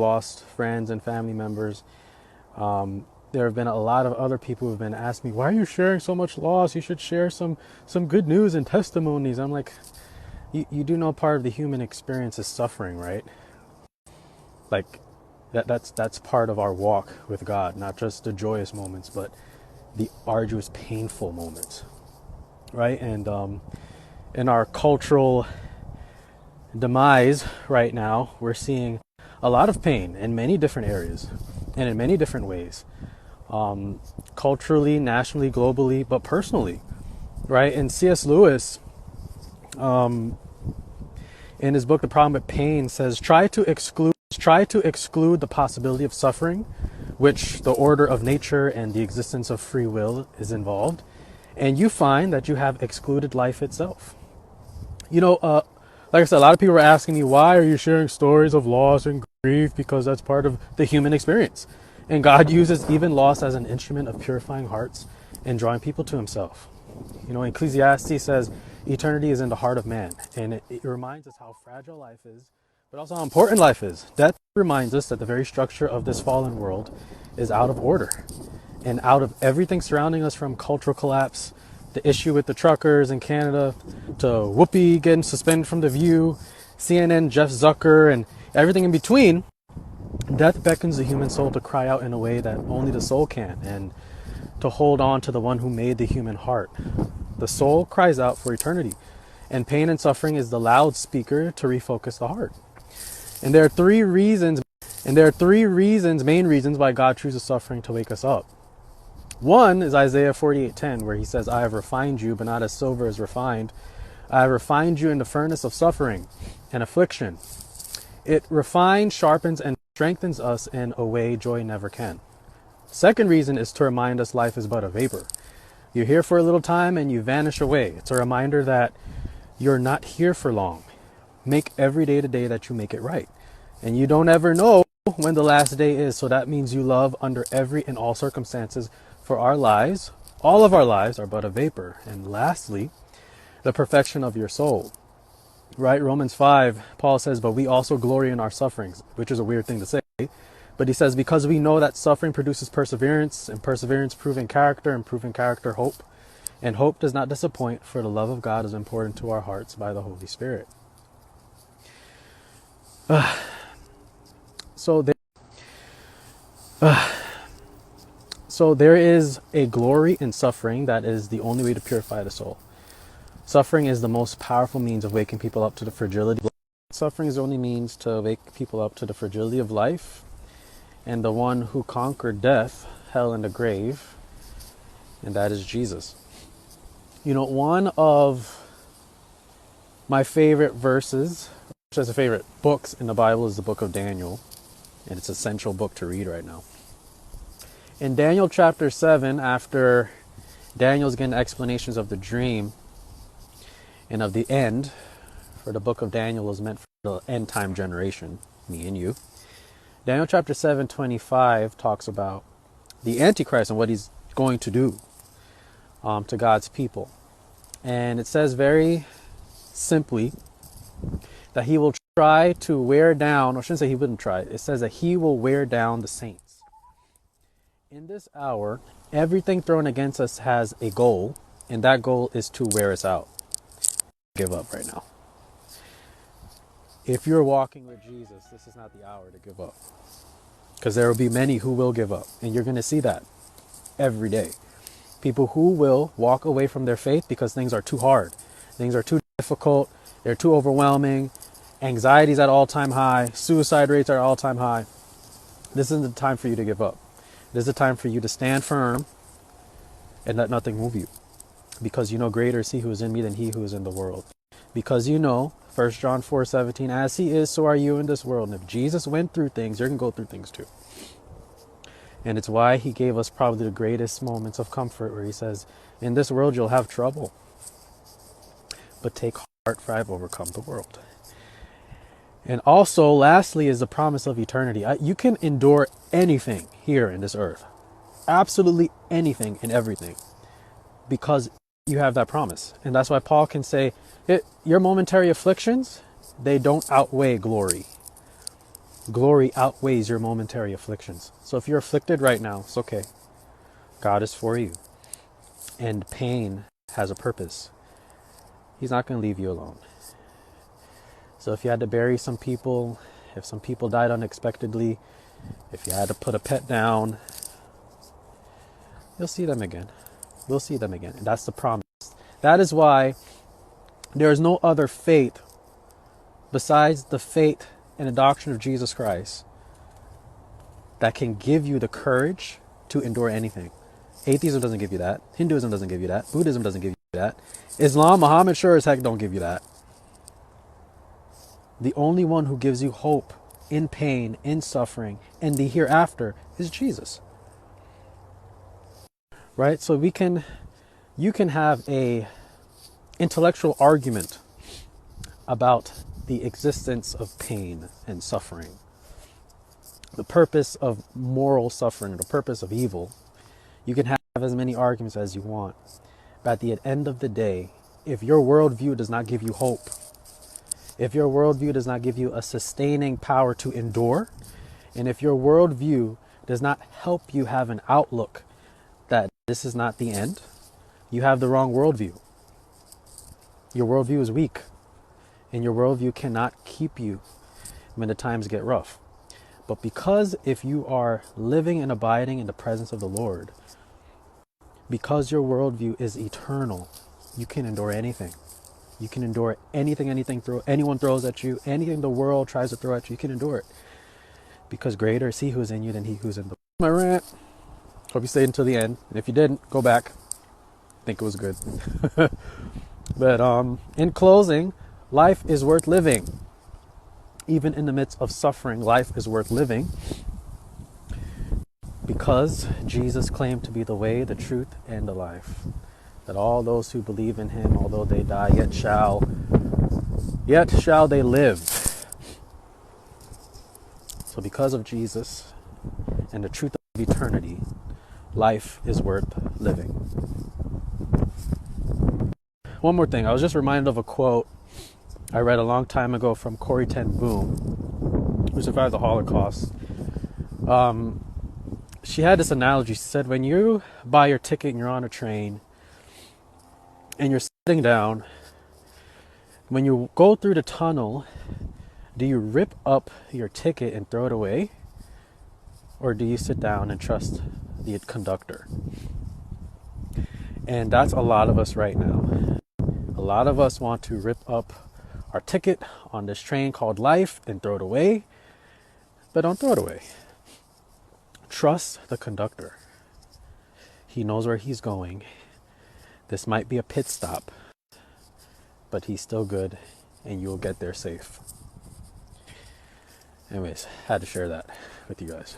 lost friends and family members. There have been a lot of other people who have been asking me, why are you sharing so much loss? You should share some good news and testimonies. I'm like, you do know part of the human experience is suffering, right? Like that's part of our walk with God, not just the joyous moments, but the arduous, painful moments, right? And in our cultural demise right now, we're seeing a lot of pain in many different areas and in many different ways, culturally, nationally, globally, but personally, right? And C.S. Lewis, in his book The Problem with Pain, says try to exclude the possibility of suffering, which the order of nature and the existence of free will is involved, and you find that you have excluded life itself. Like I said, a lot of people are asking me, why are you sharing stories of loss and grief? Because that's part of the human experience. And God uses even loss as an instrument of purifying hearts and drawing people to himself. Ecclesiastes says eternity is in the heart of man. And it reminds us how fragile life is, but also how important life is. Death reminds us that the very structure of this fallen world is out of order. And out of everything surrounding us, from cultural collapse, the issue with the truckers in Canada, to Whoopi getting suspended from The View, CNN, Jeff Zucker, and everything in between, death beckons the human soul to cry out in a way that only the soul can, and to hold on to the one who made the human heart. The soul cries out for eternity, and pain and suffering is the loudspeaker to refocus the heart. And there are three main reasons why God chooses suffering to wake us up. One is Isaiah 48:10, where he says, I have refined you, but not as silver is refined. I have refined you in the furnace of suffering and affliction. It refines, sharpens, and strengthens us in a way joy never can. Second reason is to remind us life is but a vapor. You're here for a little time and you vanish away. It's a reminder that you're not here for long. Make every day the day that you make it right. And you don't ever know when the last day is, so that means you love under every and all circumstances, for our lives, all of our lives, are but a vapor. And lastly, the perfection of your soul. Right? Romans 5, Paul says, but we also glory in our sufferings, which is a weird thing to say. But he says, because we know that suffering produces perseverance, and perseverance proven character, and proven character hope. And hope does not disappoint, for the love of God is poured into our hearts by the Holy Spirit. So there is a glory in suffering that is the only way to purify the soul. Suffering is the most powerful means of waking people up to the fragility. Suffering is the only means to wake people up to the fragility of life and the one who conquered death, hell, and the grave, and that is Jesus. One of my favorite verses, which is a favorite books in the Bible, is the book of Daniel, and it's an essential book to read right now. In Daniel chapter 7, after Daniel's getting explanations of the dream and of the end, for the book of Daniel is meant for the end time generation, me and you. Daniel chapter 7:25 talks about the Antichrist and what he's going to do to God's people. And it says very simply that he will try to wear down, or I shouldn't say he wouldn't try, it says that he will wear down the saints. In this hour, everything thrown against us has a goal, and that goal is to wear us out. Give up right now. If you're walking with Jesus, this is not the hour to give up. Because there will be many who will give up, and you're going to see that every day. People who will walk away from their faith because things are too hard. Things are too difficult. They're too overwhelming. Anxiety's at all-time high. Suicide rates are at all-time high. This isn't the time for you to give up. This is the time for you to stand firm and let nothing move you. Because greater is he who is in me than he who is in the world. Because 1 John 4:17, as he is, so are you in this world. And if Jesus went through things, you're going to go through things too. And it's why he gave us probably the greatest moments of comfort, where he says, in this world you'll have trouble, but take heart, for I have overcome the world. And also, lastly, is the promise of eternity. You can endure anything here in this earth. Absolutely anything and everything. Because you have that promise. And that's why Paul can say, your momentary afflictions, they don't outweigh glory. Glory outweighs your momentary afflictions. So if you're afflicted right now, it's okay. God is for you. And pain has a purpose. He's not going to leave you alone. So if you had to bury some people, if some people died unexpectedly, if you had to put a pet down, you'll see them again. We'll see them again. And that's the promise. That is why there is no other faith besides the faith and the doctrine of Jesus Christ that can give you the courage to endure anything. Atheism doesn't give you that. Hinduism doesn't give you that. Buddhism doesn't give you that. Islam, Muhammad sure as heck don't give you that. The only one who gives you hope in pain, in suffering, and the hereafter is Jesus. Right? So you can have a intellectual argument about the existence of pain and suffering, the purpose of moral suffering, the purpose of evil. You can have as many arguments as you want. But at the end of the day, if your worldview does not give you hope, if your worldview does not give you a sustaining power to endure, and if your worldview does not help you have an outlook that this is not the end, you have the wrong worldview. Your worldview is weak, and your worldview cannot keep you when the times get rough. But because if you are living and abiding in the presence of the Lord, because your worldview is eternal, you can endure anything. You can endure anything anyone throws at you, anything the world tries to throw at you, you can endure it. Because greater is he who is in you than he who's in the world. My rant. Hope you stayed until the end. And if you didn't, go back. I think it was good. But in closing, life is worth living. Even in the midst of suffering, life is worth living. Because Jesus claimed to be the way, the truth, and the life. That all those who believe in him, although they die, yet shall they live. So because of Jesus and the truth of eternity, life is worth living. One more thing. I was just reminded of a quote I read a long time ago from Corrie ten Boom, who survived the Holocaust. She had this analogy. She said, when you buy your ticket and you're on a train and you're sitting down, when you go through the tunnel, do you rip up your ticket and throw it away? Or do you sit down and trust the conductor? And that's a lot of us right now. A lot of us want to rip up our ticket on this train called life and throw it away. But don't throw it away. Trust the conductor. He knows where he's going. This might be a pit stop, but he's still good and you'll get there safe. Anyways, had to share that with you guys.